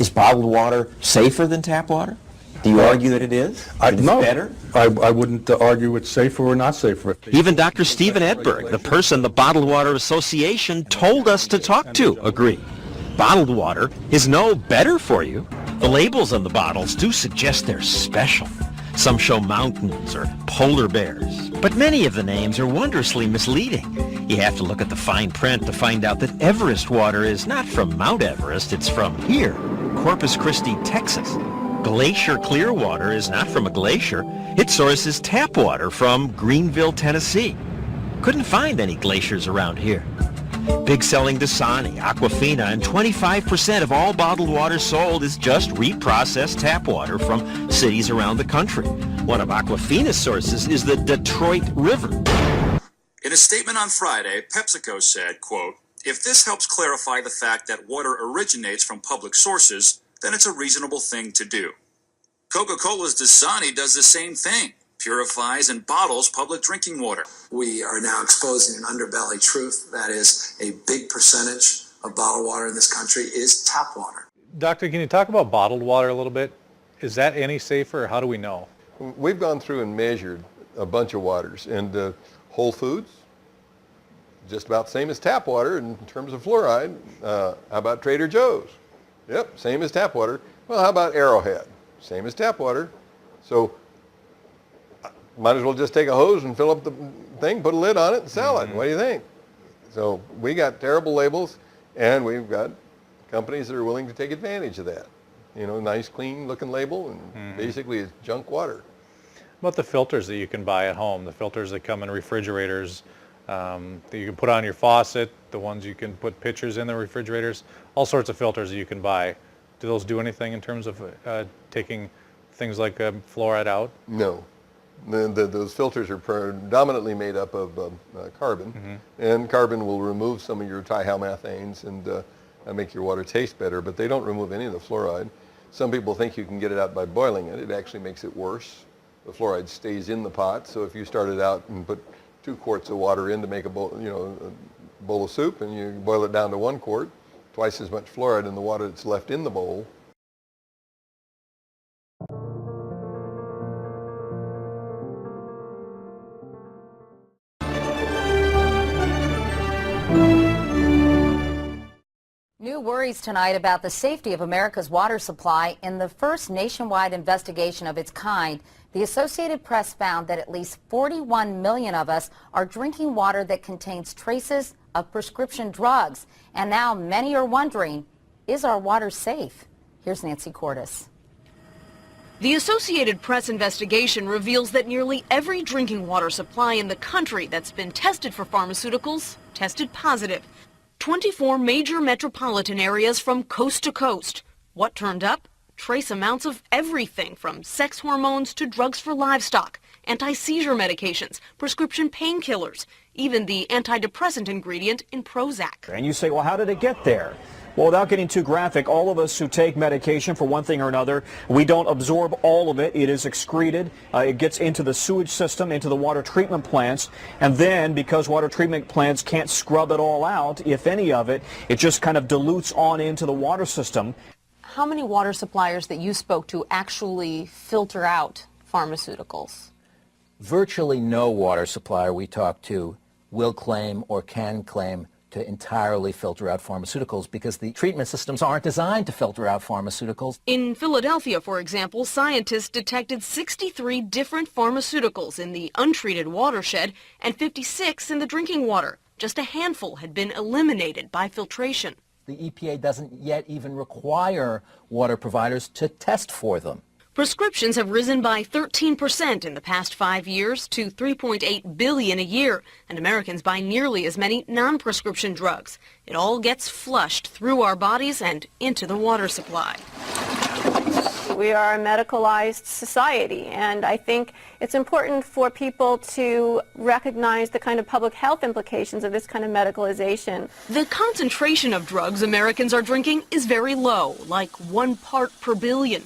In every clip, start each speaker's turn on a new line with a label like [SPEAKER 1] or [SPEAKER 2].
[SPEAKER 1] Is bottled water safer than tap water? Do you argue that it is? It's
[SPEAKER 2] no,
[SPEAKER 1] better?
[SPEAKER 2] I wouldn't argue it's safer or not safer.
[SPEAKER 3] Even Dr. Stephen Edberg, the person the Bottled Water Association told us to talk to, agreed. Bottled water is no better for you. The labels on the bottles do suggest they're special. Some show mountains or polar bears, but many of the names are wondrously misleading. You have to look at the fine print to find out that Everest water is not from Mount Everest, it's from here, Corpus Christi, Texas. Glacier Clearwater is not from a glacier. Its source is tap water from Greenville, Tennessee. Couldn't find any glaciers around here. Big selling Dasani, Aquafina, and 25% of all bottled water sold is just reprocessed tap water from cities around the country. One of Aquafina's sources is the Detroit River.
[SPEAKER 4] In a statement on Friday, PepsiCo said, quote, "If this helps clarify the fact that water originates from public sources, then it's a reasonable thing to do." Coca-Cola's Dasani does the same thing, purifies and bottles public drinking water.
[SPEAKER 5] We are now exposing an underbelly truth that is a big percentage of bottled water in this country is tap water.
[SPEAKER 6] Doctor, can you talk about bottled water a little bit? Is that any safer, or how do we know?
[SPEAKER 7] We've gone through and measured a bunch of waters, and Whole Foods, just about the same as tap water in terms of fluoride. How about Trader Joe's? Yep, same as tap water. Well, how about Arrowhead? Same as tap water. So might as well just take a hose and fill up the thing, put a lid on it, and sell it. What do you think? So we got terrible labels, and we've got companies that are willing to take advantage of that. You know, nice, clean-looking label, and basically it's junk water.
[SPEAKER 6] What about the filters that you can buy at home, the filters that come in refrigerators, that you can put on your faucet, the ones you can put pitchers in the refrigerators, all sorts of filters that you can buy. Do those do anything in terms of taking things like fluoride out?
[SPEAKER 7] No. Those filters are predominantly made up of carbon, and carbon will remove some of your thihalmethanes and make your water taste better, but they don't remove any of the fluoride. Some people think you can get it out by boiling it. It actually makes it worse. The fluoride stays in the pot, so if you started out and put 2 quarts of water in to make a bowl, a bowl of soup, and you boil it down to 1 quart, twice as much fluoride in the water that's left in the bowl.
[SPEAKER 8] New worries tonight about the safety of America's water supply. In the first nationwide investigation of its kind, the Associated Press found that at least 41 million of us are drinking water that contains traces of prescription drugs. And now many are wondering, is our water safe? Here's Nancy Cordes.
[SPEAKER 9] The Associated Press investigation reveals that nearly every drinking water supply in the country that's been tested for pharmaceuticals tested positive. 24 major metropolitan areas from coast to coast. What turned up? Trace amounts of everything from sex hormones to drugs for livestock, anti-seizure medications, prescription painkillers, even the antidepressant ingredient in Prozac.
[SPEAKER 10] And you say, well, how did it get there? Well, without getting too graphic, all of us who take medication for one thing or another, we don't absorb all of it. It is excreted. It gets into the sewage system, into the water treatment plants. And then, because water treatment plants can't scrub it all out, if any of it, it just kind of dilutes on into the water system.
[SPEAKER 9] How many water suppliers that you spoke to actually filter out pharmaceuticals?
[SPEAKER 11] Virtually no water supplier we talk to will claim or can claim to entirely filter out pharmaceuticals because the treatment systems aren't designed to filter out pharmaceuticals.
[SPEAKER 9] In Philadelphia, for example, scientists detected 63 different pharmaceuticals in the untreated watershed and 56 in the drinking water. Just a handful had been eliminated by filtration.
[SPEAKER 11] The EPA doesn't yet even require water providers to test for them.
[SPEAKER 9] Prescriptions have risen by 13% in the past 5 years to 3.8 billion a year, and Americans buy nearly as many non-prescription drugs. It all gets flushed through our bodies and into the water supply.
[SPEAKER 12] We are a medicalized society, and I think it's important for people to recognize the kind of public health implications of this kind of medicalization.
[SPEAKER 9] The concentration of drugs Americans are drinking is very low, like 1 part per billion.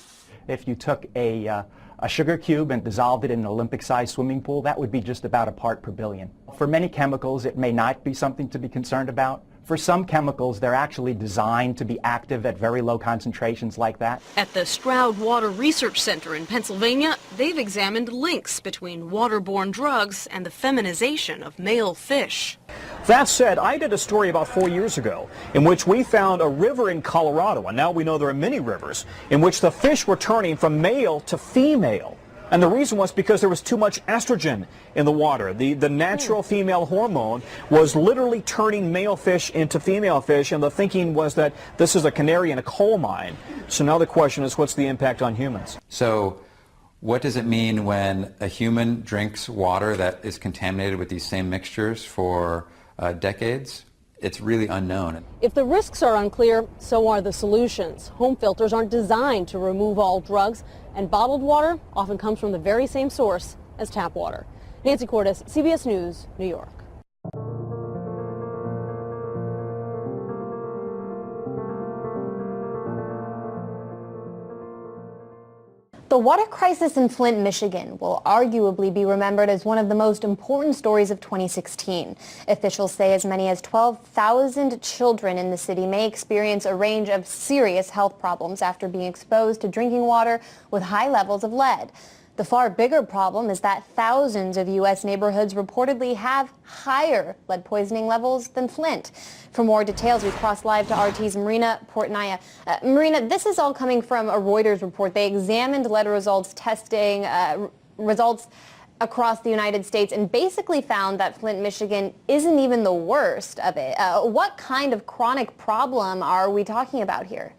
[SPEAKER 10] If you took a sugar cube and dissolved it in an Olympic-sized swimming pool, that would be just about a part per billion. For many chemicals, it may not be something to be concerned about.
[SPEAKER 13] For some chemicals, they're actually designed to be active at very low concentrations like that.
[SPEAKER 9] At the Stroud Water Research Center in Pennsylvania, they've examined links between waterborne drugs and the feminization of male fish.
[SPEAKER 10] That said, I did a story about 4 years ago in which we found a river in Colorado, and now we know there are many rivers, in which the fish were turning from male to female. And the reason was because there was too much estrogen in the water. The natural female hormone was literally turning male fish into female fish, and the thinking was that this is a canary in a coal mine. So now the question is, what's the impact on humans?
[SPEAKER 14] So what does it mean when a human drinks water that is contaminated with these same mixtures for decades? It's really unknown.
[SPEAKER 15] If the risks are unclear, so are the solutions. Home filters aren't designed to remove all drugs, and bottled water often comes from the very same source as tap water. Nancy Cordes, CBS News, New York.
[SPEAKER 16] The water crisis in Flint, Michigan will arguably be remembered as one of the most important stories of 2016. Officials say as many as 12,000 children in the city may experience a range of serious health problems after being exposed to drinking water with high levels of lead. The far bigger problem is that thousands of U.S. neighborhoods reportedly have higher lead poisoning levels than Flint. For more details, we cross live to RT's Marina Portnaya. Marina, this is all coming from a Reuters report. They examined lead results testing results across the United States and basically found that Flint, Michigan isn't even the worst of it. What kind of chronic problem are we talking about here?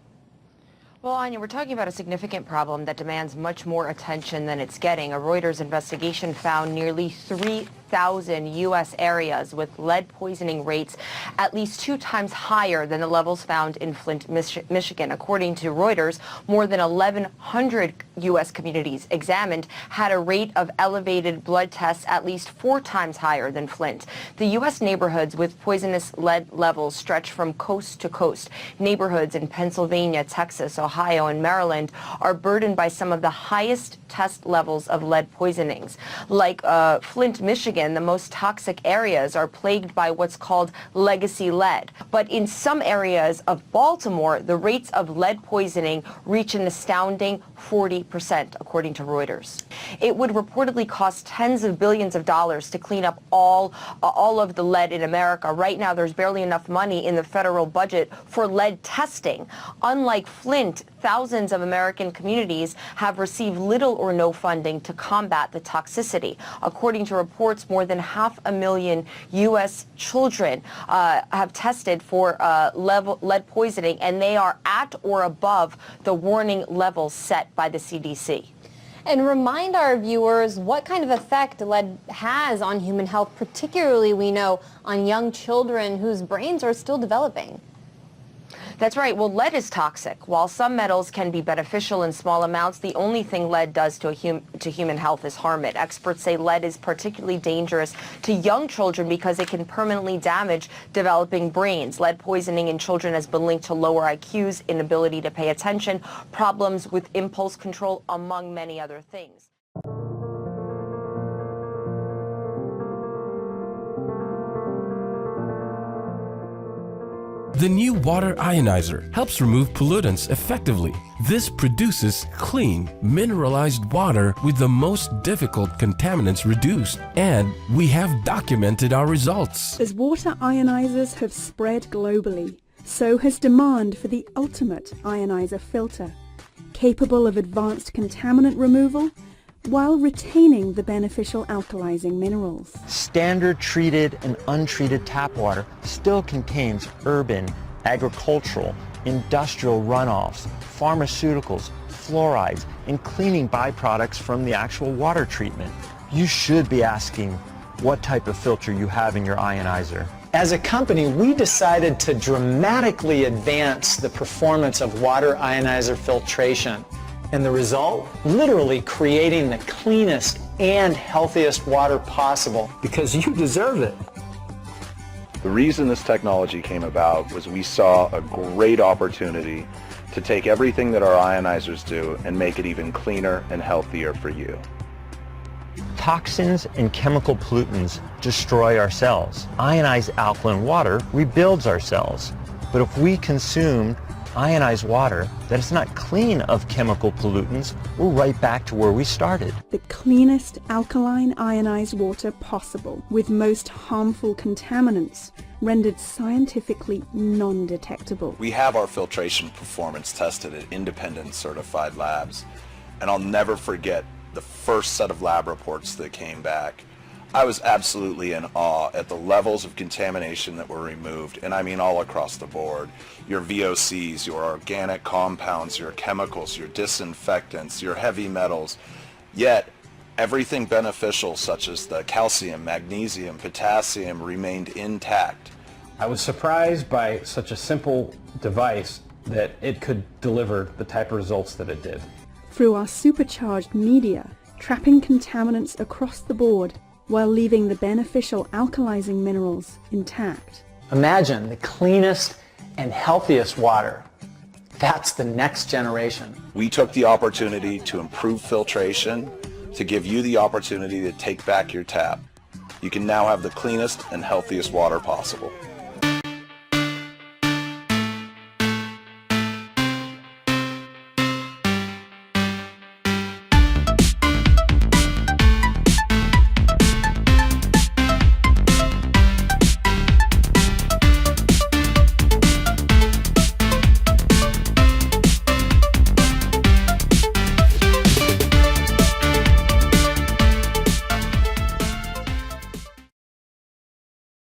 [SPEAKER 17] Well, Anya, we're talking about a significant problem that demands much more attention than it's getting. A Reuters investigation found nearly 3,000 U.S. areas with lead poisoning rates at least 2 times higher than the levels found in Flint, Michigan. According to Reuters, more than 1,100 U.S. communities examined had a rate of elevated blood tests at least 4 times higher than Flint. The U.S. neighborhoods with poisonous lead levels stretch from coast to coast. Neighborhoods in Pennsylvania, Texas, Ohio, and Maryland are burdened by some of the highest test levels of lead poisonings. Like Flint, Michigan, the most toxic areas are plagued by what's called legacy lead. But in some areas of Baltimore, the rates of lead poisoning reach an astounding 40%, according to Reuters. It would reportedly cost tens of billions of dollars to clean up all of the lead in America. Right now, there's barely enough money in the federal budget for lead testing. Unlike Flint, thousands of American communities have received little or no funding to combat the toxicity. According to reports, more than 500,000 U.S. children have tested for lead poisoning, and they are at or above the warning levels set by the CDC.
[SPEAKER 16] And remind our viewers what kind of effect lead has on human health, particularly, we know, on young children whose brains are still developing.
[SPEAKER 17] That's right. Well, lead is toxic. While some metals can be beneficial in small amounts, the only thing lead does to human health is harm it. Experts say lead is particularly dangerous to young children because it can permanently damage developing brains. Lead poisoning in children has been linked to lower IQs, inability to pay attention, problems with impulse control, among many other things.
[SPEAKER 18] The new water ionizer helps remove pollutants effectively. This produces clean, mineralized water with the most difficult contaminants reduced, and we have documented our results.
[SPEAKER 19] As water ionizers have spread globally, so has demand for the ultimate ionizer filter, capable of advanced contaminant removal while retaining the beneficial alkalizing minerals.
[SPEAKER 20] Standard treated and untreated tap water still contains urban, agricultural, industrial runoffs, pharmaceuticals, fluorides, and cleaning byproducts from the actual water treatment. You should be asking what type of filter you have in your ionizer.
[SPEAKER 21] As a company, we decided to dramatically advance the performance of water ionizer filtration. And the result? Literally creating the cleanest and healthiest water possible, because you deserve it.
[SPEAKER 22] The reason this technology came about was we saw a great opportunity to take everything that our ionizers do and make it even cleaner and healthier for you.
[SPEAKER 20] Toxins and chemical pollutants destroy our cells. Ionized alkaline water rebuilds our cells. But if we consume ionized water that is not clean of chemical pollutants, we're right back to where we started.
[SPEAKER 19] The cleanest alkaline ionized water possible, with most harmful contaminants rendered scientifically non-detectable.
[SPEAKER 22] We have our filtration performance tested at independent certified labs, and I'll never forget the first set of lab reports that came back. I was absolutely in awe at the levels of contamination that were removed, and I mean all across the board. Your VOCs, your organic compounds, your chemicals, your disinfectants, your heavy metals. Yet, everything beneficial such as the calcium, magnesium, potassium remained intact.
[SPEAKER 1] I was surprised by such a simple device that it could deliver the type of results that it did.
[SPEAKER 19] Through our supercharged media, trapping contaminants across the board while leaving the beneficial alkalizing minerals intact.
[SPEAKER 21] Imagine the cleanest and healthiest water. That's the next generation.
[SPEAKER 22] We took the opportunity to improve filtration, to give you the opportunity to take back your tap. You can now have the cleanest and healthiest water possible.